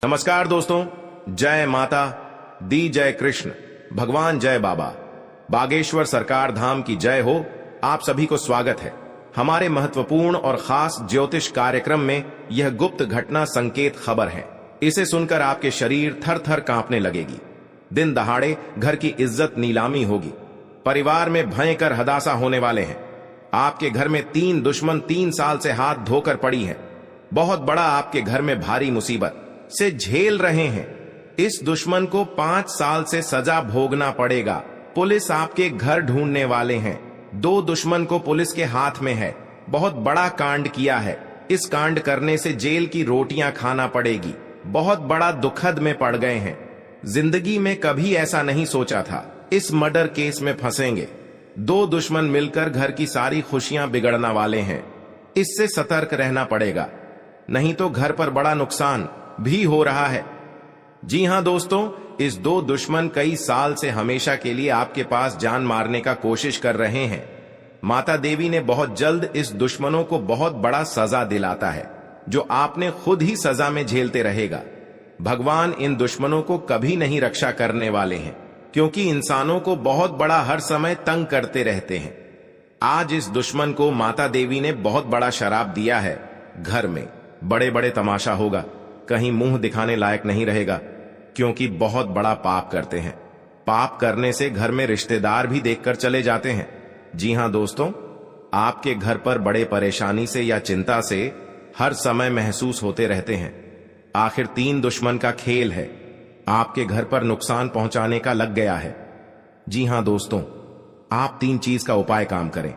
नमस्कार दोस्तों, जय माता दी, जय कृष्ण, भगवान जय बाबा, बागेश्वर सरकार धाम की जय हो। आप सभी को स्वागत है हमारे महत्वपूर्ण और खास ज्योतिष कार्यक्रम में। यह गुप्त घटना संकेत खबर है। इसे सुनकर आपके शरीर थर थर कांपने लगेगी। दिन दहाड़े घर की इज्जत नीलामी होगी, परिवार में भयंकर हदासा होने वाले हैं। आपके घर में 3 दुश्मन 3 साल से हाथ धोकर पड़ी है। बहुत बड़ा आपके घर में भारी मुसीबत से झेल रहे हैं। इस दुश्मन को 5 साल से सजा भोगना पड़ेगा। पुलिस आपके घर ढूंढने वाले हैं। 2 दुश्मन को पुलिस के हाथ में है। बहुत बड़ा कांड किया है। इस कांड करने से जेल की रोटियां खाना पड़ेगी। बहुत बड़ा दुखद में पड़ गए हैं। जिंदगी में कभी ऐसा नहीं सोचा था इस मर्डर केस में फंसेंगे। 2 दुश्मन मिलकर घर की सारी खुशियां बिगड़ने वाले हैं। इससे सतर्क रहना पड़ेगा, नहीं तो घर पर बड़ा नुकसान भी हो रहा है। जी हां दोस्तों, इस 2 दुश्मन कई साल से हमेशा के लिए आपके पास जान मारने का कोशिश कर रहे हैं। माता देवी ने बहुत जल्द इस दुश्मनों को बहुत बड़ा सजा दिलाता है, जो आपने खुद ही सजा में झेलते रहेगा। भगवान इन दुश्मनों को कभी नहीं रक्षा करने वाले हैं, क्योंकि इंसानों को बहुत बड़ा हर समय तंग करते रहते हैं। आज इस दुश्मन को माता देवी ने बहुत बड़ा शराप दिया है। घर में बड़े बड़े तमाशा होगा, कहीं मुंह दिखाने लायक नहीं रहेगा, क्योंकि बहुत बड़ा पाप करते हैं। पाप करने से घर में रिश्तेदार भी देखकर चले जाते हैं। जी हां दोस्तों, आपके घर पर बड़े परेशानी से या चिंता से हर समय महसूस होते रहते हैं। आखिर 3 दुश्मन का खेल है, आपके घर पर नुकसान पहुंचाने का लग गया है। जी हां दोस्तों, आप 3 चीज का उपाय काम करें।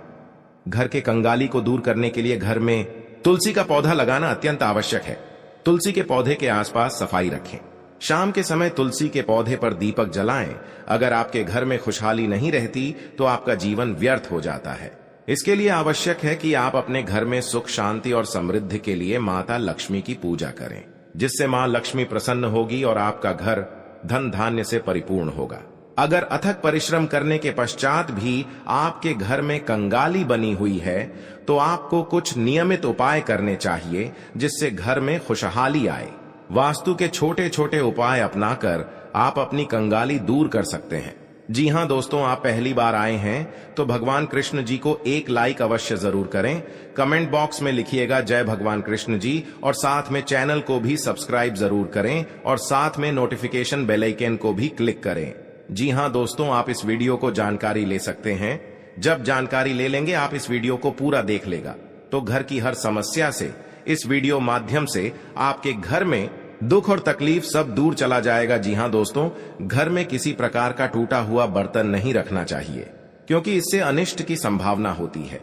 घर के कंगाली को दूर करने के लिए घर में तुलसी का पौधा लगाना अत्यंत आवश्यक है। तुलसी के पौधे के आसपास सफाई रखें। शाम के समय तुलसी के पौधे पर दीपक जलाएं। अगर आपके घर में खुशहाली नहीं रहती तो आपका जीवन व्यर्थ हो जाता है। इसके लिए आवश्यक है कि आप अपने घर में सुख, शांति और समृद्धि के लिए माता लक्ष्मी की पूजा करें, जिससे मां लक्ष्मी प्रसन्न होगी और आपका घर धन धान्य से परिपूर्ण होगा। अगर अथक परिश्रम करने के पश्चात भी आपके घर में कंगाली बनी हुई है, तो आपको कुछ नियमित उपाय करने चाहिए, जिससे घर में खुशहाली आए। वास्तु के छोटे छोटे उपाय अपनाकर आप अपनी कंगाली दूर कर सकते हैं। जी हां दोस्तों, आप पहली बार आए हैं तो भगवान कृष्ण जी को एक लाइक अवश्य जरूर करें। कमेंट बॉक्स में लिखिएगा जय भगवान कृष्ण जी, और साथ में चैनल को भी सब्सक्राइब जरूर करें, और साथ में नोटिफिकेशन बेल आइकन को भी क्लिक करें। जी हां दोस्तों, आप इस वीडियो को जानकारी ले सकते हैं। जब जानकारी ले लेंगे, आप इस वीडियो को पूरा देख लेगा तो घर की हर समस्या से इस वीडियो माध्यम से आपके घर में दुख और तकलीफ सब दूर चला जाएगा। जी हां दोस्तों, घर में किसी प्रकार का टूटा हुआ बर्तन नहीं रखना चाहिए, क्योंकि इससे अनिष्ट की संभावना होती है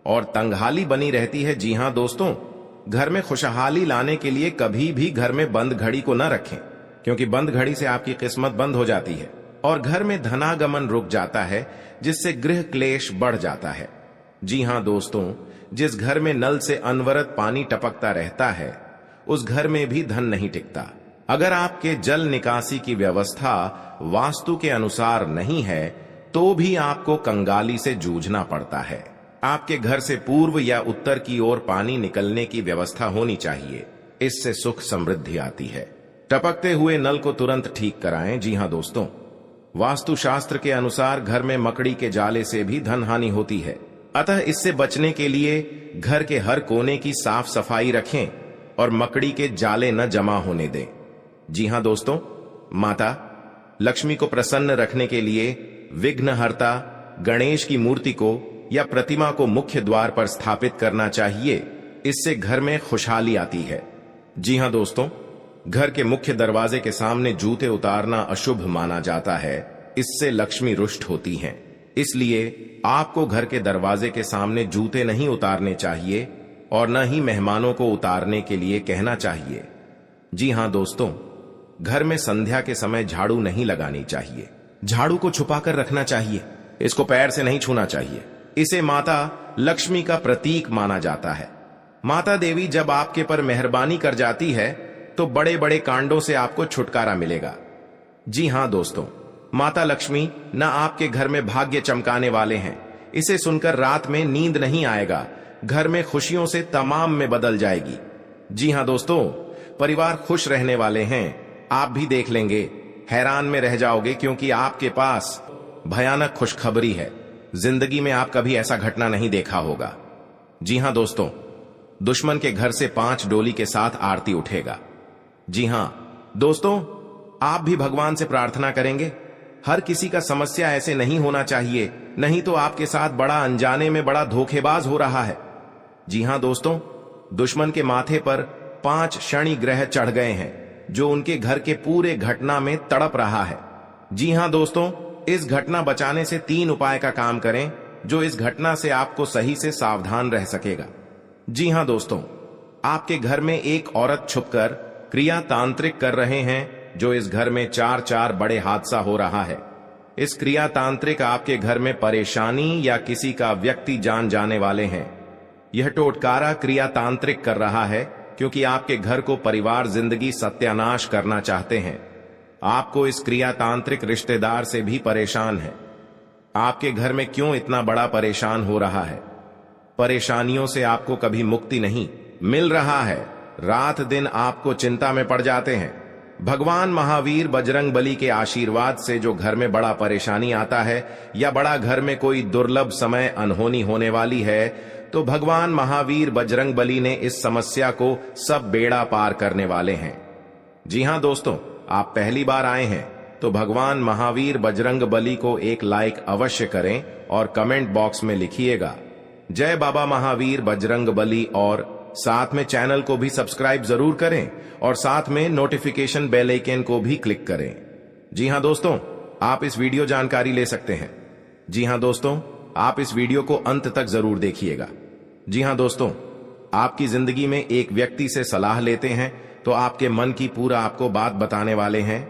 और तंगहाली बनी रहती है। जी हां दोस्तों, घर में खुशहाली लाने के लिए कभी भी घर में बंद घड़ी को न रखें, क्योंकि बंद घड़ी से आपकी किस्मत बंद हो जाती है और घर में धनागमन रुक जाता है, जिससे गृह क्लेश बढ़ जाता है। जी हां दोस्तों, जिस घर में नल से अनवरत पानी टपकता रहता है, उस घर में भी धन नहीं टिकता। अगर आपके जल निकासी की व्यवस्था वास्तु के अनुसार नहीं है, तो भी आपको कंगाली से जूझना पड़ता है। आपके घर से पूर्व या उत्तर की ओर पानी निकलने की व्यवस्था होनी चाहिए। इससे सुख समृद्धि आती है। टपकते हुए नल को तुरंत ठीक कराएं। जी हां दोस्तों, वास्तु शास्त्र के अनुसार घर में मकड़ी के जाले से भी धन हानि होती है। अतः इससे बचने के लिए घर के हर कोने की साफ सफाई रखें और मकड़ी के जाले न जमा होने दें। जी हां दोस्तों, माता लक्ष्मी को प्रसन्न रखने के लिए विघ्नहर्ता गणेश की मूर्ति को या प्रतिमा को मुख्य द्वार पर स्थापित करना चाहिए। इससे घर में खुशहाली आती है। जी हां दोस्तों, घर के मुख्य दरवाजे के सामने जूते उतारना अशुभ माना जाता है। इससे लक्ष्मी रुष्ट होती हैं। इसलिए आपको घर के दरवाजे के सामने जूते नहीं उतारने चाहिए और न ही मेहमानों को उतारने के लिए कहना चाहिए। जी हां दोस्तों, घर में संध्या के समय झाड़ू नहीं लगानी चाहिए। झाड़ू को छुपाकर रखना चाहिए। इसको पैर से नहीं छूना चाहिए। इसे माता लक्ष्मी का प्रतीक माना जाता है। माता देवी जब आपके पर मेहरबानी कर जाती है तो बड़े बड़े कांडों से आपको छुटकारा मिलेगा। जी हां दोस्तों, माता लक्ष्मी न आपके घर में भाग्य चमकाने वाले हैं। इसे सुनकर रात में नींद नहीं आएगा। घर में खुशियों से तमाम में बदल जाएगी। जी हां दोस्तों, परिवार खुश रहने वाले हैं। आप भी देख लेंगे, हैरान में रह जाओगे, क्योंकि आपके पास भयानक खुशखबरी है। जिंदगी में आप कभी ऐसा घटना नहीं देखा होगा। जी हां दोस्तों, दुश्मन के घर से 5 डोली के साथ आरती उठेगा। जी हां दोस्तों, आप भी भगवान से प्रार्थना करेंगे। हर किसी का समस्या ऐसे नहीं होना चाहिए, नहीं तो आपके साथ बड़ा अनजाने में बड़ा धोखेबाज हो रहा है। जी हां दोस्तों, दुश्मन के माथे पर 5 शनि ग्रह चढ़ गए हैं, जो उनके घर के पूरे घटना में तड़प रहा है। जी हां दोस्तों, इस घटना बचाने से 3 उपाय का काम करें, जो इस घटना से आपको सही से सावधान रह सकेगा। जी हां दोस्तों, आपके घर में एक औरत छुपकर क्रिया तांत्रिक कर रहे हैं, जो इस घर में 4 बड़े हादसा हो रहा है। इस क्रिया तांत्रिक आपके घर में परेशानी या किसी का व्यक्ति जान जाने वाले हैं। यह टोटकारा क्रिया तांत्रिक कर रहा है, क्योंकि आपके घर को परिवार जिंदगी सत्यानाश करना चाहते हैं। आपको इस क्रिया तांत्रिक रिश्तेदार से भी परेशान है। आपके घर में क्यों इतना बड़ा परेशान हो रहा है? परेशानियों से आपको कभी मुक्ति नहीं मिल रहा है। रात दिन आपको चिंता में पड़ जाते हैं। भगवान महावीर बजरंग बली के आशीर्वाद से जो घर में बड़ा परेशानी आता है, या बड़ा घर में कोई दुर्लभ समय अनहोनी होने वाली है, तो भगवान महावीर बजरंग बली ने इस समस्या को सब बेड़ा पार करने वाले हैं। जी हां दोस्तों, आप पहली बार आए हैं तो भगवान महावीर बजरंग बली को एक लाइक अवश्य करें और कमेंट बॉक्स में लिखिएगा जय बाबा महावीर बजरंग बली, और साथ में चैनल को भी सब्सक्राइब जरूर करें और साथ में नोटिफिकेशन बेल आइकन को भी क्लिक करें। जी हां दोस्तों, आप इस वीडियो जानकारी ले सकते हैं। जी हां दोस्तों, आप इस वीडियो को अंत तक जरूर देखिएगा। जी हां दोस्तों, आपकी जिंदगी में एक व्यक्ति से सलाह लेते हैं तो आपके मन की पूरा आपको बात बताने वाले हैं।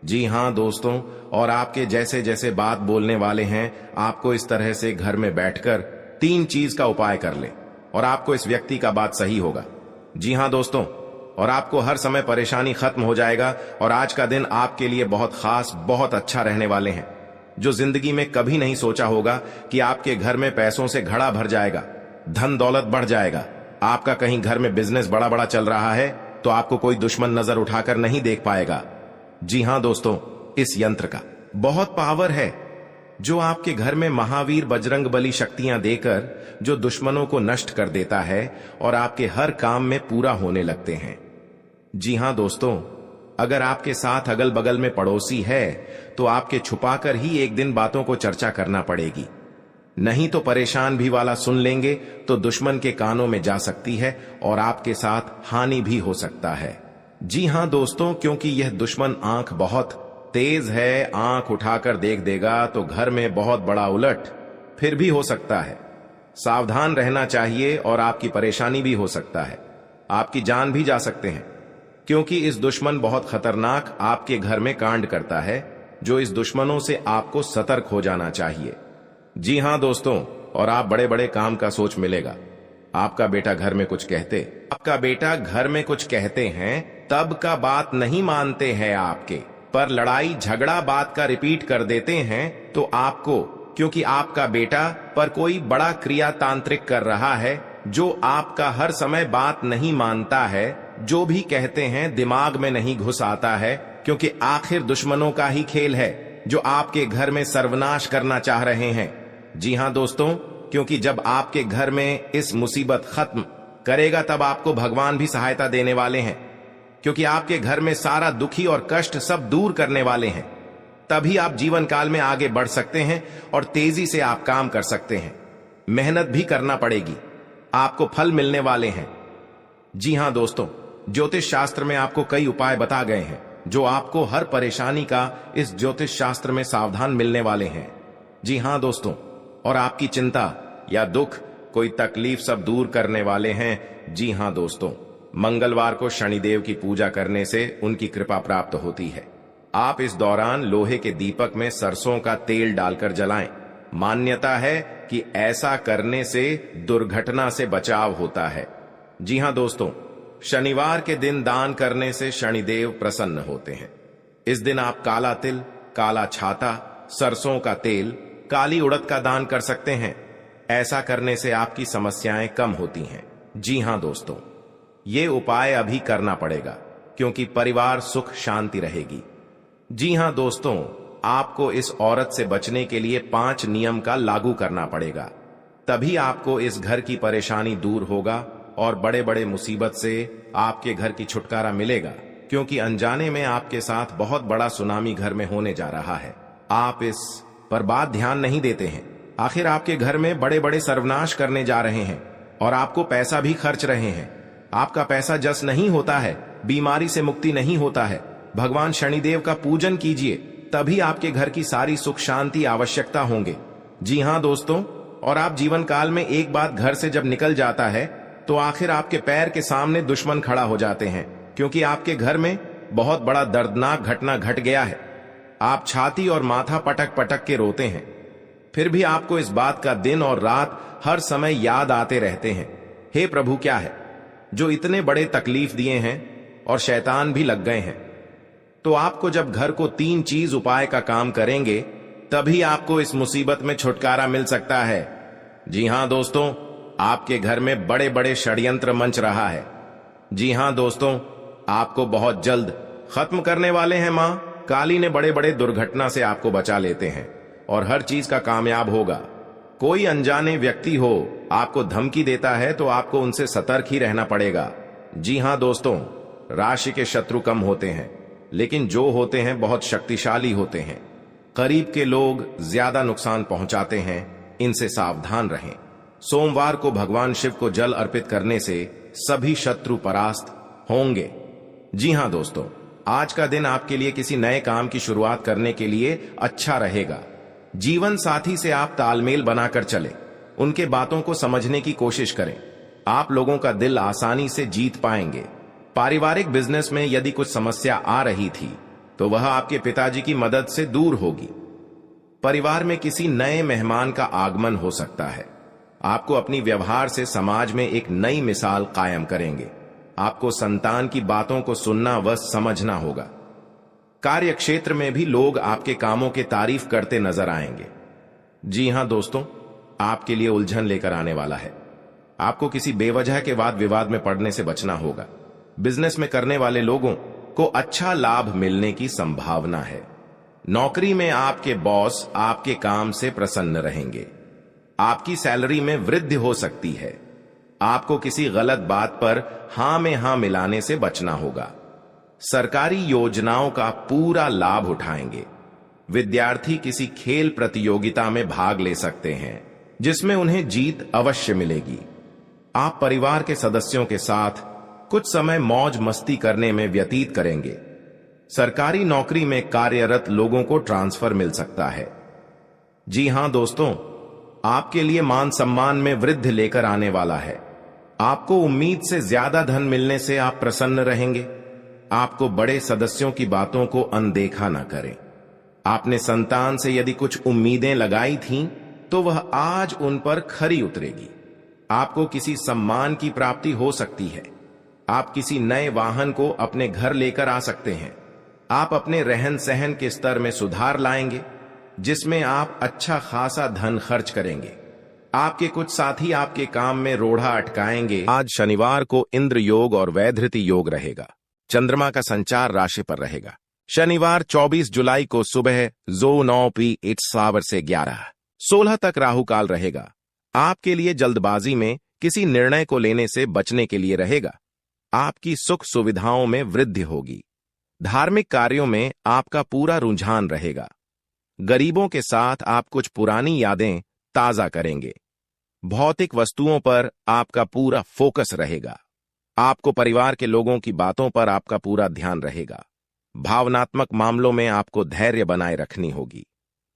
जी हां दोस्तों, और आपके जैसे जैसे बात बोलने वाले हैं, आपको इस तरह से घर में बैठकर 3 चीज का उपाय कर ले और आपको इस व्यक्ति का बात सही होगा। जी हां दोस्तों, और आपको हर समय परेशानी खत्म हो जाएगा और आज का दिन आपके लिए बहुत खास, बहुत अच्छा रहने वाले हैं। जो जिंदगी में कभी नहीं सोचा होगा कि आपके घर में पैसों से घड़ा भर जाएगा, धन दौलत बढ़ जाएगा। आपका कहीं घर में बिजनेस बड़ा बड़ा चल रहा है तो आपको कोई दुश्मन नजर उठाकर नहीं देख पाएगा। जी हां दोस्तों, इस यंत्र का बहुत पावर है, जो आपके घर में महावीर बजरंग बली शक्तियां देकर जो दुश्मनों को नष्ट कर देता है और आपके हर काम में पूरा होने लगते हैं। जी हां दोस्तों, अगर आपके साथ अगल बगल में पड़ोसी है तो आपके छुपाकर ही एक दिन बातों को चर्चा करना पड़ेगी, नहीं तो परेशान भी वाला सुन लेंगे तो दुश्मन के कानों में जा सकती है और आपके साथ हानि भी हो सकता है। जी हां दोस्तों, क्योंकि यह दुश्मन आंख बहुत तेज है, आंख उठाकर देख देगा तो घर में बहुत बड़ा उलट फिर भी हो सकता है। सावधान रहना चाहिए और आपकी परेशानी भी हो सकता है, आपकी जान भी जा सकते हैं, क्योंकि इस दुश्मन बहुत खतरनाक आपके घर में कांड करता है, जो इस दुश्मनों से आपको सतर्क हो जाना चाहिए। जी हां दोस्तों, और आप बड़े बड़े काम का सोच मिलेगा। आपका बेटा घर में कुछ कहते हैं तब का बात नहीं मानते हैं आपके, पर लड़ाई झगड़ा बात का रिपीट कर देते हैं तो आपको, क्योंकि आपका बेटा पर कोई बड़ा क्रिया तांत्रिक कर रहा है, जो आपका हर समय बात नहीं मानता है, जो भी कहते हैं दिमाग में नहीं घुस आता है, क्योंकि आखिर दुश्मनों का ही खेल है जो आपके घर में सर्वनाश करना चाह रहे हैं। जी हां दोस्तों, क्योंकि जब आपके घर में इस मुसीबत खत्म करेगा तब आपको भगवान भी सहायता देने वाले हैं, क्योंकि आपके घर में सारा दुखी और कष्ट सब दूर करने वाले हैं। तभी आप जीवन काल में आगे बढ़ सकते हैं और तेजी से आप काम कर सकते हैं। मेहनत भी करना पड़ेगी, आपको फल मिलने वाले हैं। जी हां दोस्तों, ज्योतिष शास्त्र में आपको कई उपाय बता गए हैं, जो आपको हर परेशानी का इस ज्योतिष शास्त्र में सावधान मिलने वाले हैं। जी हां दोस्तों, और आपकी चिंता या दुख, कोई तकलीफ सब दूर करने वाले हैं। जी हां दोस्तों, मंगलवार को शनिदेव की पूजा करने से उनकी कृपा प्राप्त होती है। आप इस दौरान लोहे के दीपक में सरसों का तेल डालकर जलाएं। मान्यता है कि ऐसा करने से दुर्घटना से बचाव होता है। जी हां दोस्तों, शनिवार के दिन दान करने से शनिदेव प्रसन्न होते हैं। इस दिन आप काला तिल, काला छाता, सरसों का तेल, काली उड़द का दान कर सकते हैं। ऐसा करने से आपकी समस्याएं कम होती हैं। जी हां दोस्तों, ये उपाय अभी करना पड़ेगा, क्योंकि परिवार सुख शांति रहेगी। जी हां दोस्तों, आपको इस औरत से बचने के लिए 5 नियम का लागू करना पड़ेगा। तभी आपको इस घर की परेशानी दूर होगा और बड़े बड़े मुसीबत से आपके घर की छुटकारा मिलेगा, क्योंकि अनजाने में आपके साथ बहुत बड़ा सुनामी घर में होने जा रहा है। आप इस पर बात ध्यान नहीं देते हैं। आखिर आपके घर में बड़े बड़े सर्वनाश करने जा रहे हैं और आपको पैसा भी खर्च रहे हैं। आपका पैसा जस नहीं होता है, बीमारी से मुक्ति नहीं होता है। भगवान शनिदेव का पूजन कीजिए, तभी आपके घर की सारी सुख शांति आवश्यकता होंगे। जी हां दोस्तों, और आप जीवन काल में एक बार घर से जब निकल जाता है तो आखिर आपके पैर के सामने दुश्मन खड़ा हो जाते हैं, क्योंकि आपके घर में बहुत बड़ा दर्दनाक घटना घट गया है। आप छाती और माथा पटक पटक के रोते हैं, फिर भी आपको इस बात का दिन और रात हर समय याद आते रहते हैं। हे प्रभु, क्या है जो इतने बड़े तकलीफ दिए हैं और शैतान भी लग गए हैं। तो आपको जब घर को 3 चीज उपाय का काम करेंगे, तभी आपको इस मुसीबत में छुटकारा मिल सकता है। जी हां दोस्तों, आपके घर में बड़े बड़े षड्यंत्र मंच रहा है। जी हां दोस्तों, आपको बहुत जल्द खत्म करने वाले हैं। मां काली ने बड़े बड़े दुर्घटना से आपको बचा लेते हैं और हर चीज का कामयाब होगा। कोई अनजाने व्यक्ति हो आपको धमकी देता है तो आपको उनसे सतर्क ही रहना पड़ेगा। जी हां दोस्तों, राशि के शत्रु कम होते हैं, लेकिन जो होते हैं बहुत शक्तिशाली होते हैं। करीब के लोग ज्यादा नुकसान पहुंचाते हैं, इनसे सावधान रहें। सोमवार को भगवान शिव को जल अर्पित करने से सभी शत्रु परास्त होंगे। जी हां दोस्तों, आज का दिन आपके लिए किसी नए काम की शुरुआत करने के लिए अच्छा रहेगा। जीवन साथी से आप तालमेल बनाकर चलें, उनके बातों को समझने की कोशिश करें। आप लोगों का दिल आसानी से जीत पाएंगे। पारिवारिक बिजनेस में यदि कुछ समस्या आ रही थी तो वह आपके पिताजी की मदद से दूर होगी। परिवार में किसी नए मेहमान का आगमन हो सकता है। आपको अपनी व्यवहार से समाज में एक नई मिसाल कायम करेंगे। आपको संतान की बातों को सुनना व समझना होगा। कार्य क्षेत्र में भी लोग आपके कामों की तारीफ करते नजर आएंगे। जी हां दोस्तों, आपके लिए उलझन लेकर आने वाला है। आपको किसी बेवजह के वाद विवाद में पड़ने से बचना होगा। बिजनेस में करने वाले लोगों को अच्छा लाभ मिलने की संभावना है। नौकरी में आपके बॉस आपके काम से प्रसन्न रहेंगे। आपकी सैलरी में वृद्धि हो सकती है। आपको किसी गलत बात पर हां में हां मिलाने से बचना होगा। सरकारी योजनाओं का पूरा लाभ उठाएंगे। विद्यार्थी किसी खेल प्रतियोगिता में भाग ले सकते हैं, जिसमें उन्हें जीत अवश्य मिलेगी। आप परिवार के सदस्यों के साथ कुछ समय मौज मस्ती करने में व्यतीत करेंगे। सरकारी नौकरी में कार्यरत लोगों को ट्रांसफर मिल सकता है। जी हां दोस्तों, आपके लिए मान सम्मान में वृद्धि लेकर आने वाला है। आपको उम्मीद से ज्यादा धन मिलने से आप प्रसन्न रहेंगे। आपको बड़े सदस्यों की बातों को अनदेखा ना करें। आपने संतान से यदि कुछ उम्मीदें लगाई थीं, तो वह आज उन पर खरी उतरेगी। आपको किसी सम्मान की प्राप्ति हो सकती है। आप किसी नए वाहन को अपने घर लेकर आ सकते हैं। आप अपने रहन सहन के स्तर में सुधार लाएंगे, जिसमें आप अच्छा खासा धन खर्च करेंगे। आपके कुछ साथी आपके काम में रोड़ा अटकाएंगे। आज शनिवार को इंद्र योग और वैधृति योग रहेगा। चंद्रमा का संचार राशि पर रहेगा। शनिवार 24 जुलाई को सुबह 9 p से 11:16 तक राहु काल रहेगा। आपके लिए जल्दबाजी में किसी निर्णय को लेने से बचने के लिए रहेगा। आपकी सुख सुविधाओं में वृद्धि होगी। धार्मिक कार्यों में आपका पूरा रुझान रहेगा। गरीबों के साथ आप कुछ पुरानी यादें ताजा करेंगे। भौतिक वस्तुओं पर आपका पूरा फोकस रहेगा। आपको परिवार के लोगों की बातों पर आपका पूरा ध्यान रहेगा। भावनात्मक मामलों में आपको धैर्य बनाए रखनी होगी।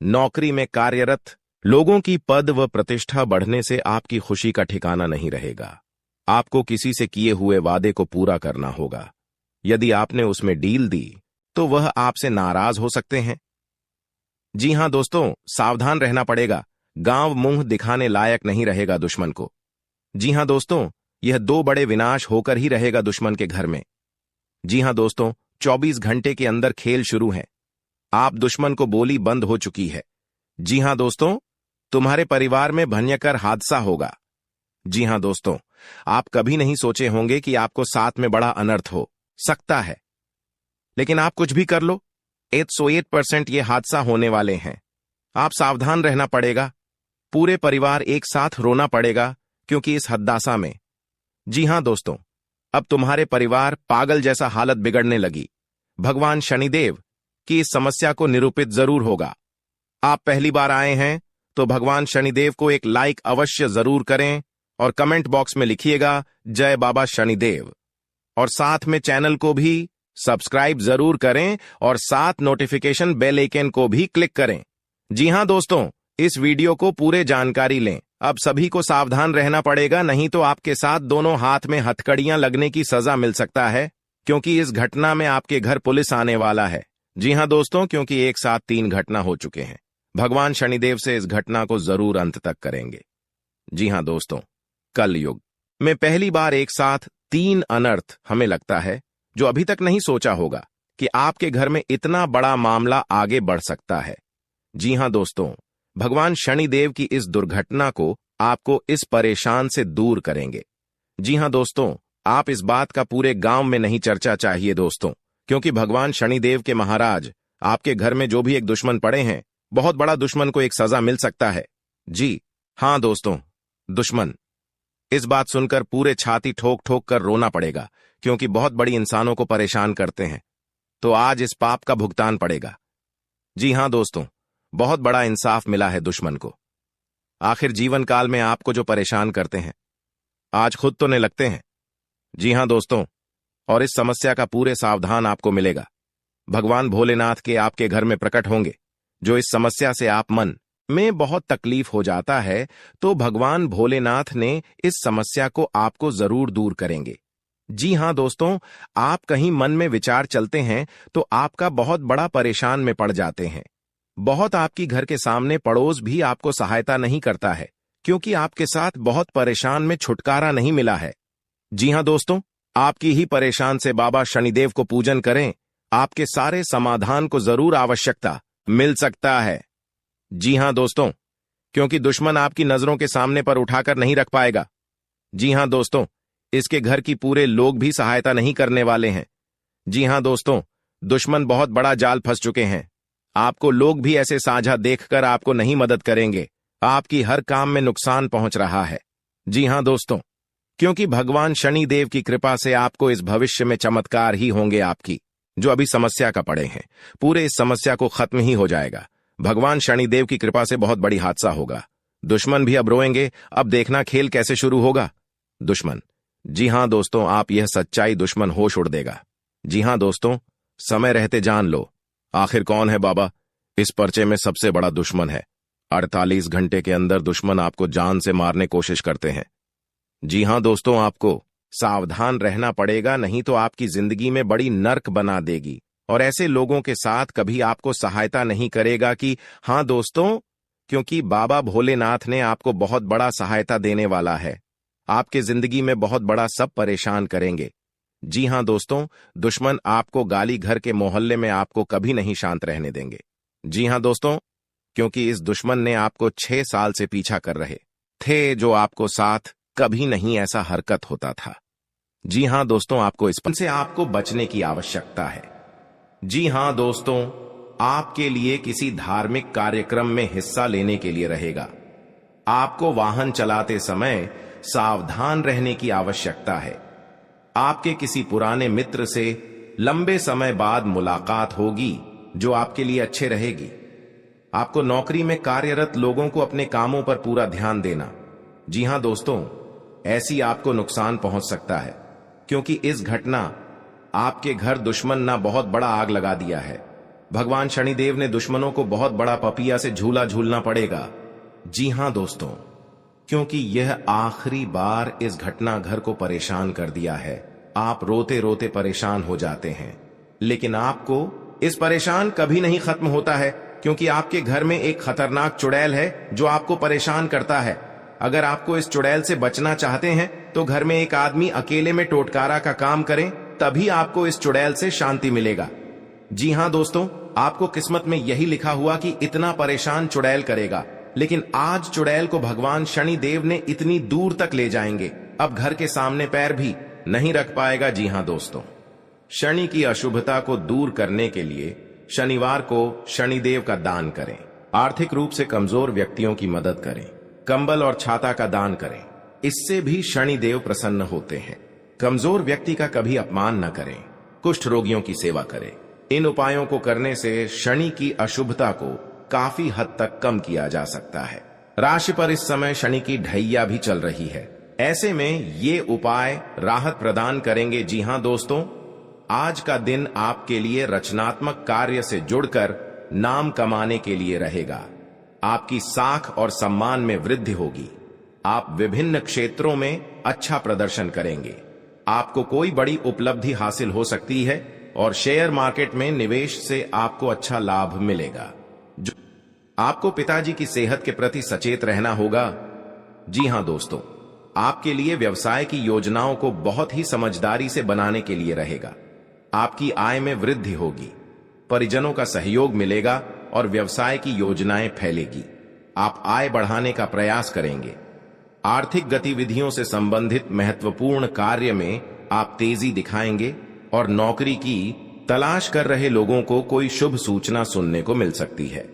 नौकरी में कार्यरत लोगों की पद व प्रतिष्ठा बढ़ने से आपकी खुशी का ठिकाना नहीं रहेगा। आपको किसी से किए हुए वादे को पूरा करना होगा। यदि आपने उसमें डील दी तो वह आपसे नाराज हो सकते हैं। जी हां दोस्तों, सावधान रहना पड़ेगा। गांव मुंह दिखाने लायक नहीं रहेगा दुश्मन को। जी हां दोस्तों, यह 2 बड़े विनाश होकर ही रहेगा दुश्मन के घर में। जी हां दोस्तों, 24 घंटे के अंदर खेल शुरू है। आप दुश्मन को बोली बंद हो चुकी है। जी हां दोस्तों, तुम्हारे परिवार में भयंकर हादसा होगा। जी हां दोस्तों, आप कभी नहीं सोचे होंगे कि आपको साथ में बड़ा अनर्थ हो सकता है, लेकिन आप कुछ भी कर लो, 108% ये हादसा होने वाले हैं। आप सावधान रहना पड़ेगा, पूरे परिवार एक साथ रोना पड़ेगा, क्योंकि इस हद्दासा में, जी हां दोस्तों, अब तुम्हारे परिवार पागल जैसा हालत बिगड़ने लगी। भगवान शनिदेव की इस समस्या को निरूपित जरूर होगा। आप पहली बार आए हैं तो भगवान शनिदेव को एक लाइक अवश्य जरूर करें और कमेंट बॉक्स में लिखिएगा जय बाबा शनिदेव, और साथ में चैनल को भी सब्सक्राइब जरूर करें और साथ नोटिफिकेशन बेल आइकन को भी क्लिक करें। जी हां दोस्तों, इस वीडियो को पूरे जानकारी लें। अब सभी को सावधान रहना पड़ेगा, नहीं तो आपके साथ दोनों हाथ में हथकड़ियां लगने की सजा मिल सकता है, क्योंकि इस घटना में आपके घर पुलिस आने वाला है। जी हां दोस्तों, क्योंकि एक साथ 3 घटना हो चुके हैं। भगवान शनिदेव से इस घटना को जरूर अंत तक करेंगे। जी हां दोस्तों, कल युग में पहली बार एक साथ 3 अनर्थ हमें लगता है, जो अभी तक नहीं सोचा होगा कि आपके घर में इतना बड़ा मामला आगे बढ़ सकता है। जी हां दोस्तों, भगवान शनिदेव की इस दुर्घटना को आपको इस परेशान से दूर करेंगे। जी हां दोस्तों, आप इस बात का पूरे गांव में नहीं चर्चा चाहिए दोस्तों, क्योंकि भगवान शनिदेव के महाराज आपके घर में जो भी एक दुश्मन पड़े हैं, बहुत बड़ा दुश्मन को एक सजा मिल सकता है। जी हां दोस्तों, दुश्मन। इस बात सुनकर पूरे छाती ठोक ठोक कर रोना पड़ेगा, क्योंकि बहुत बड़ी इंसानों को परेशान करते हैं, तो आज इस पाप का भुगतान पड़ेगा। जी हां दोस्तों, बहुत बड़ा इंसाफ मिला है दुश्मन को। आखिर जीवन काल में आपको जो परेशान करते हैं, आज खुद तो नहीं लगते हैं। जी हां दोस्तों, और इस समस्या का पूरे सावधान आपको मिलेगा। भगवान भोलेनाथ के आपके घर में प्रकट होंगे। जो इस समस्या से आप मन में बहुत तकलीफ हो जाता है, तो भगवान भोलेनाथ ने इस समस्या को आपको जरूर दूर करेंगे। जी हां दोस्तों, आप कहीं मन में विचार चलते हैं तो आपका बहुत बड़ा परेशान में पड़ जाते हैं। बहुत आपकी घर के सामने पड़ोस भी आपको सहायता नहीं करता है, क्योंकि आपके साथ बहुत परेशान में छुटकारा नहीं मिला है। जी हां दोस्तों, आपकी ही परेशान से बाबा शनिदेव को पूजन करें, आपके सारे समाधान को जरूर आवश्यकता मिल सकता है। जी हां दोस्तों, क्योंकि दुश्मन आपकी नजरों के सामने पर उठाकर नहीं रख पाएगा। जी हां दोस्तों, इसके घर की पूरे लोग भी सहायता नहीं करने वाले हैं। जी हां दोस्तों, दुश्मन बहुत बड़ा जाल फंस चुके हैं। आपको लोग भी ऐसे साझा देखकर आपको नहीं मदद करेंगे। आपकी हर काम में नुकसान पहुंच रहा है। जी हां दोस्तों, क्योंकि भगवान शनिदेव की कृपा से आपको इस भविष्य में चमत्कार ही होंगे। आपकी जो अभी समस्या का पड़े हैं, पूरे इस समस्या को खत्म ही हो जाएगा। भगवान शनिदेव की कृपा से बहुत बड़ी हादसा होगा। दुश्मन भी अब रोएंगे। अब देखना खेल कैसे शुरू होगा। दुश्मन, जी हां दोस्तों, आप यह सच्चाई दुश्मन होश उड़ देगा। जी हां दोस्तों, समय रहते जान लो। आखिर कौन है बाबा? इस पर्चे में सबसे बड़ा दुश्मन है। 48 घंटे के अंदर दुश्मन आपको जान से मारने कोशिश करते हैं। जी हां दोस्तों, आपको सावधान रहना पड़ेगा, नहीं तो आपकी जिंदगी में बड़ी नर्क बना देगी, और ऐसे लोगों के साथ कभी आपको सहायता नहीं करेगा। कि हां दोस्तों, क्योंकि बाबा भोलेनाथ ने आपको बहुत बड़ा सहायता देने वाला है। आपके जिंदगी में बहुत बड़ा सब परेशान करेंगे। जी हां दोस्तों, दुश्मन आपको गाली घर के मोहल्ले में आपको कभी नहीं शांत रहने देंगे। जी हां दोस्तों, क्योंकि इस दुश्मन ने आपको 6 साल से पीछा कर रहे थे, जो आपको साथ कभी नहीं ऐसा हरकत होता था। जी हां दोस्तों, आपको इस से आपको बचने की आवश्यकता है। जी हां दोस्तों, आपके लिए किसी धार्मिक कार्यक्रम में हिस्सा लेने के लिए रहेगा। आपको वाहन चलाते समय सावधान रहने की आवश्यकता है। आपके किसी पुराने मित्र से लंबे समय बाद मुलाकात होगी, जो आपके लिए अच्छे रहेगी। आपको नौकरी में कार्यरत लोगों को अपने कामों पर पूरा ध्यान देना। जी हां दोस्तों, ऐसी आपको नुकसान पहुंच सकता है, क्योंकि इस घटना आपके घर दुश्मन ना बहुत बड़ा आग लगा दिया है। भगवान शनिदेव ने दुश्मनों को बहुत बड़ा पपिया से झूला झूलना पड़ेगा। जी हां दोस्तों, क्योंकि यह आखिरी बार इस घटना घर को परेशान कर दिया है। आप रोते रोते परेशान हो जाते हैं, लेकिन आपको इस परेशान कभी नहीं खत्म होता है, क्योंकि आपके घर में एक खतरनाक चुड़ैल है जो आपको परेशान करता है। अगर आपको इस चुड़ैल से बचना चाहते हैं तो घर में एक आदमी अकेले में टोटकारा का काम करें, तभी आपको इस चुड़ैल से शांति मिलेगा। जी हां दोस्तों, आपको किस्मत में यही लिखा हुआ कि इतना परेशान चुड़ैल करेगा, लेकिन आज चुड़ैल को भगवान शनिदेव ने इतनी दूर तक ले जाएंगे। अब घर के सामने पैर भी नहीं रख पाएगा। जी हां दोस्तों, शनि की अशुभता को दूर करने के लिए शनिवार को शनिदेव का दान करें। आर्थिक रूप से कमजोर व्यक्तियों की मदद करें। कंबल और छाता का दान करें, इससे भी शनिदेव प्रसन्न होते हैं। कमजोर व्यक्ति का कभी अपमान न करें। कुष्ठ रोगियों की सेवा करें। इन उपायों को करने से शनि की अशुभता को काफी हद तक कम किया जा सकता है। राशि पर इस समय शनि की ढैया भी चल रही है, ऐसे में ये उपाय राहत प्रदान करेंगे। जी हां दोस्तों, आज का दिन आपके लिए रचनात्मक कार्य से जुड़कर नाम कमाने के लिए रहेगा। आपकी साख और सम्मान में वृद्धि होगी। आप विभिन्न क्षेत्रों में अच्छा प्रदर्शन करेंगे। आपको कोई बड़ी उपलब्धि हासिल हो सकती है और शेयर मार्केट में निवेश से आपको अच्छा लाभ मिलेगा। आपको पिताजी की सेहत के प्रति सचेत रहना होगा। जी हां दोस्तों, आपके लिए व्यवसाय की योजनाओं को बहुत ही समझदारी से बनाने के लिए रहेगा। आपकी आय में वृद्धि होगी। परिजनों का सहयोग मिलेगा और व्यवसाय की योजनाएं फैलेगी। आप आय बढ़ाने का प्रयास करेंगे। आर्थिक गतिविधियों से संबंधित महत्वपूर्ण कार्य में आप तेजी दिखाएंगे और नौकरी की तलाश कर रहे लोगों को कोई शुभ सूचना सुनने को मिल सकती है।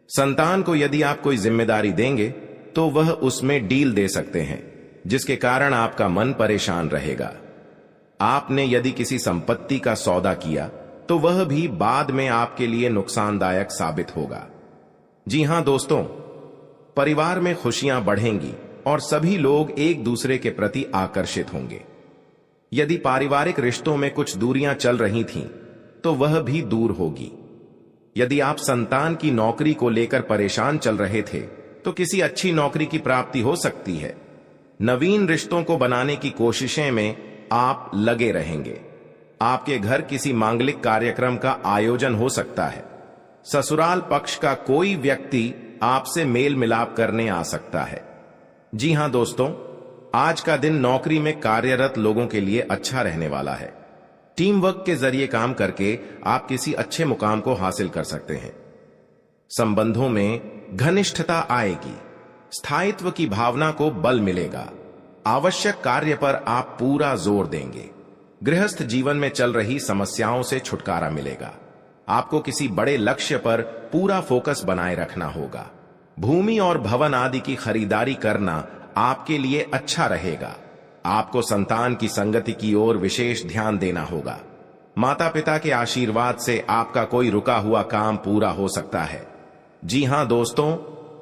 संतान को यदि आप कोई जिम्मेदारी देंगे तो वह उसमें डील दे सकते हैं, जिसके कारण आपका मन परेशान रहेगा। आपने यदि किसी संपत्ति का सौदा किया तो वह भी बाद में आपके लिए नुकसानदायक साबित होगा। जी हां दोस्तों, परिवार में खुशियां बढ़ेंगी और सभी लोग एक दूसरे के प्रति आकर्षित होंगे। यदि पारिवारिक रिश्तों में कुछ दूरियां चल रही थीं, तो वह भी दूर होगी। यदि आप संतान की नौकरी को लेकर परेशान चल रहे थे, तो किसी अच्छी नौकरी की प्राप्ति हो सकती है। नवीन रिश्तों को बनाने की कोशिशें में आप लगे रहेंगे। आपके घर किसी मांगलिक कार्यक्रम का आयोजन हो सकता है। ससुराल पक्ष का कोई व्यक्ति आपसे मेल मिलाप करने आ सकता है। जी हां दोस्तों, आज का दिन नौकरी में कार्यरत लोगों के लिए अच्छा रहने वाला है। टीम वर्क के जरिए काम करके आप किसी अच्छे मुकाम को हासिल कर सकते हैं। संबंधों में घनिष्ठता आएगी। स्थायित्व की भावना को बल मिलेगा। आवश्यक कार्य पर आप पूरा जोर देंगे। गृहस्थ जीवन में चल रही समस्याओं से छुटकारा मिलेगा। आपको किसी बड़े लक्ष्य पर पूरा फोकस बनाए रखना होगा। भूमि और भवन आदि की खरीदारी करना आपके लिए अच्छा रहेगा। आपको संतान की संगति की ओर विशेष ध्यान देना होगा। माता पिता के आशीर्वाद से आपका कोई रुका हुआ काम पूरा हो सकता है। जी हां दोस्तों,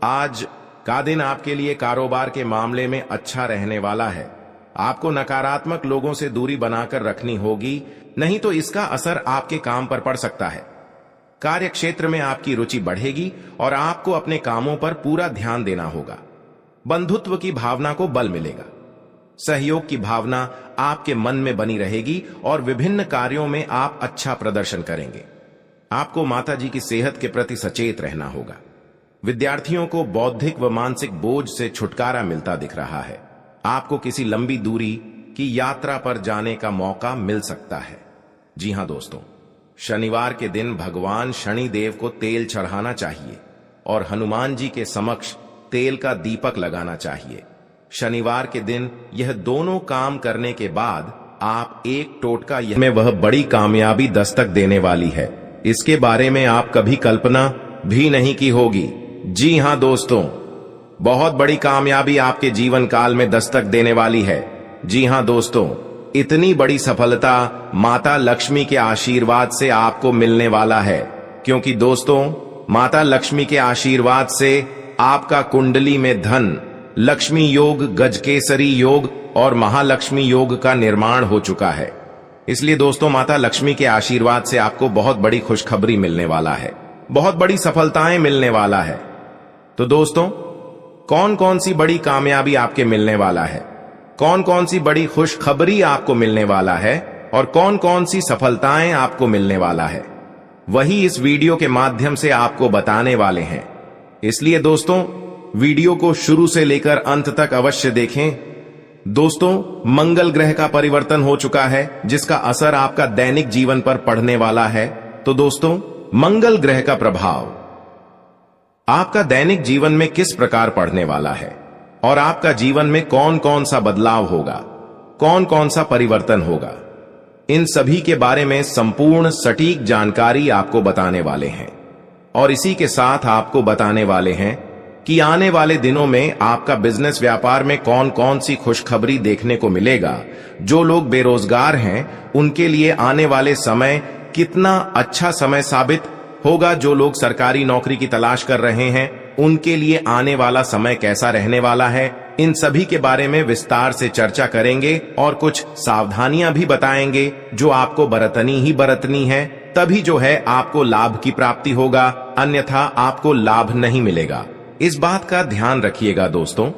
आज का दिन आपके लिए कारोबार के मामले में अच्छा रहने वाला है। आपको नकारात्मक लोगों से दूरी बनाकर रखनी होगी, नहीं तो इसका असर आपके काम पर पड़ सकता है। कार्य क्षेत्र में आपकी रुचि बढ़ेगी और आपको अपने कामों पर पूरा ध्यान देना होगा। बंधुत्व की भावना को बल मिलेगा। सहयोग की भावना आपके मन में बनी रहेगी और विभिन्न कार्यों में आप अच्छा प्रदर्शन करेंगे। आपको माताजी की सेहत के प्रति सचेत रहना होगा। विद्यार्थियों को बौद्धिक व मानसिक बोझ से छुटकारा मिलता दिख रहा है। आपको किसी लंबी दूरी की यात्रा पर जाने का मौका मिल सकता है। जी हां दोस्तों, शनिवार के दिन भगवान शनिदेव को तेल चढ़ाना चाहिए और हनुमान जी के समक्ष तेल का दीपक लगाना चाहिए। शनिवार के दिन यह दोनों काम करने के बाद आप एक टोटका में वह बड़ी कामयाबी दस्तक देने वाली है। इसके बारे में आप कभी कल्पना भी नहीं की होगी। जी हां दोस्तों, बहुत बड़ी कामयाबी आपके जीवन काल में दस्तक देने वाली है। जी हां दोस्तों, इतनी बड़ी सफलता माता लक्ष्मी के आशीर्वाद से आपको मिलने वाला है, क्योंकि दोस्तों माता लक्ष्मी के आशीर्वाद से आपका कुंडली में धन, लक्ष्मी योग, गजकेसरी योग और महालक्ष्मी योग का निर्माण हो चुका है। इसलिए दोस्तों माता लक्ष्मी के आशीर्वाद से आपको बहुत बड़ी खुशखबरी मिलने वाला है, बहुत बड़ी सफलताएं मिलने वाला है। तो दोस्तों, कौन कौन सी बड़ी कामयाबी आपके मिलने वाला है, कौन कौन सी बड़ी खुशखबरी आपको मिलने वाला है और कौन कौन सी सफलताएं आपको मिलने वाला है, वही इस वीडियो के माध्यम से आपको बताने वाले हैं। इसलिए दोस्तों वीडियो को शुरू से लेकर अंत तक अवश्य देखें। दोस्तों, मंगल ग्रह का परिवर्तन हो चुका है, जिसका असर आपका दैनिक जीवन पर पड़ने वाला है। तो दोस्तों, मंगल ग्रह का प्रभाव आपका दैनिक जीवन में किस प्रकार पड़ने वाला है, और आपका जीवन में कौन कौन सा बदलाव होगा, कौन कौन सा परिवर्तन होगा, इन सभी के बारे में संपूर्ण सटीक जानकारी आपको बताने वाले हैं। और इसी के साथ आपको बताने वाले हैं कि आने वाले दिनों में आपका बिजनेस व्यापार में कौन कौन सी खुशखबरी देखने को मिलेगा। जो लोग बेरोजगार हैं उनके लिए आने वाले समय कितना अच्छा समय साबित होगा। जो लोग सरकारी नौकरी की तलाश कर रहे हैं उनके लिए आने वाला समय कैसा रहने वाला है, इन सभी के बारे में विस्तार से चर्चा करेंगे और कुछ सावधानियां भी बताएंगे जो आपको बरतनी ही बरतनी है, तभी जो है आपको लाभ की प्राप्ति होगा, अन्यथा आपको लाभ नहीं मिलेगा। इस बात का ध्यान रखिएगा दोस्तों।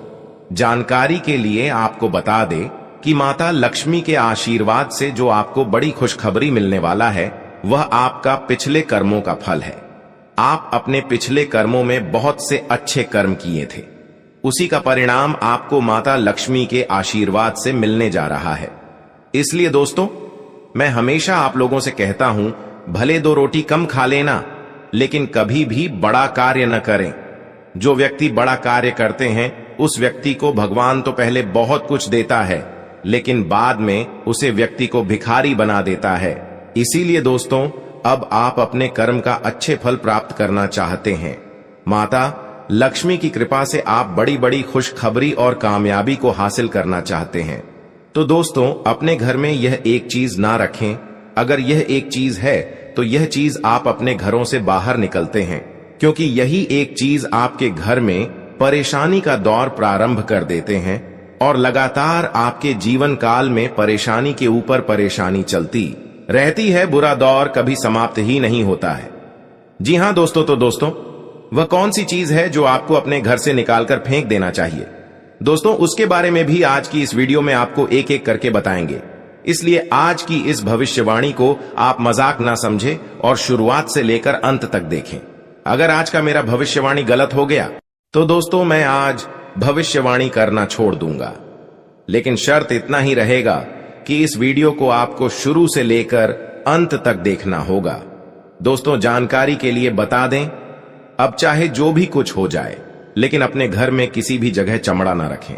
जानकारी के लिए आपको बता दे कि माता लक्ष्मी के आशीर्वाद से जो आपको बड़ी खुशखबरी मिलने वाला है वह आपका पिछले कर्मों का फल है। आप अपने पिछले कर्मों में बहुत से अच्छे कर्म किए थे, उसी का परिणाम आपको माता लक्ष्मी के आशीर्वाद से मिलने जा रहा है। इसलिए दोस्तों, मैं हमेशा आप लोगों से कहता हूं, भले 2 रोटी कम खा लेना, लेकिन कभी भी बड़ा कार्य न करें। जो व्यक्ति बड़ा कार्य करते हैं उस व्यक्ति को भगवान तो पहले बहुत कुछ देता है, लेकिन बाद में उसे व्यक्ति को भिखारी बना देता है। इसीलिए दोस्तों, अब आप अपने कर्म का अच्छे फल प्राप्त करना चाहते हैं। माता लक्ष्मी की कृपा से आप बड़ी बड़ी खुशखबरी और कामयाबी को हासिल करना चाहते हैं। तो दोस्तों, अपने घर में यह एक चीज ना रखें। अगर यह एक चीज है तो यह चीज आप अपने घरों से बाहर निकलते हैं, क्योंकि यही एक चीज आपके घर में परेशानी का दौर प्रारंभ कर देते हैं और लगातार आपके जीवन काल में परेशानी के ऊपर परेशानी चलती रहती है। बुरा दौर कभी समाप्त ही नहीं होता है। जी हां दोस्तों, तो दोस्तों, वह कौन सी चीज है जो आपको अपने घर से निकालकर फेंक देना चाहिए? दोस्तों, उसके बारे में भी आज की इस वीडियो में आपको एक एक करके बताएंगे। इसलिए आज की इस भविष्यवाणी को आप मजाक ना समझें और शुरुआत से लेकर अंत तक देखें। अगर आज का मेरा भविष्यवाणी गलत हो गया तो दोस्तों, मैं आज भविष्यवाणी करना छोड़ दूंगा। लेकिन शर्त इतना ही रहेगा कि इस वीडियो को आपको शुरू से लेकर अंत तक देखना होगा। दोस्तों, जानकारी के लिए बता दें, अब चाहे जो भी कुछ हो जाए, लेकिन अपने घर में किसी भी जगह चमड़ा ना रखें।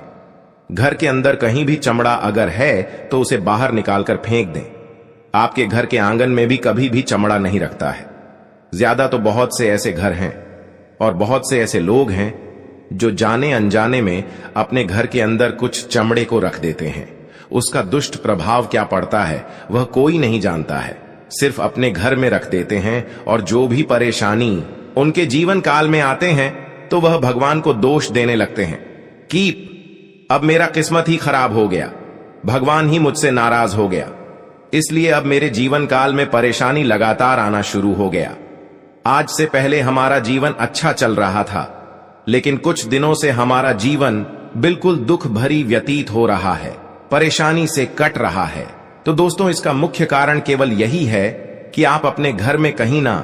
घर के अंदर कहीं भी चमड़ा अगर है तो उसे बाहर निकालकर फेंक दें। आपके घर के आंगन में भी कभी भी चमड़ा नहीं रखता है। ज्यादा तो बहुत से ऐसे घर हैं और बहुत से ऐसे लोग हैं जो जाने अनजाने में अपने घर के अंदर कुछ चमड़े को रख देते हैं। उसका दुष्ट प्रभाव क्या पड़ता है वह कोई नहीं जानता है, सिर्फ अपने घर में रख देते हैं और जो भी परेशानी उनके जीवन काल में आते हैं तो वह भगवान को दोष देने लगते हैं कि अब मेरा किस्मत ही खराब हो गया, भगवान ही मुझसे नाराज हो गया, इसलिए अब मेरे जीवन काल में परेशानी लगातार आना शुरू हो गया। आज से पहले हमारा जीवन अच्छा चल रहा था, लेकिन कुछ दिनों से हमारा जीवन बिल्कुल दुख भरी व्यतीत हो रहा है, परेशानी से कट रहा है। तो दोस्तों, इसका मुख्य कारण केवल यही है कि आप अपने घर में कहीं ना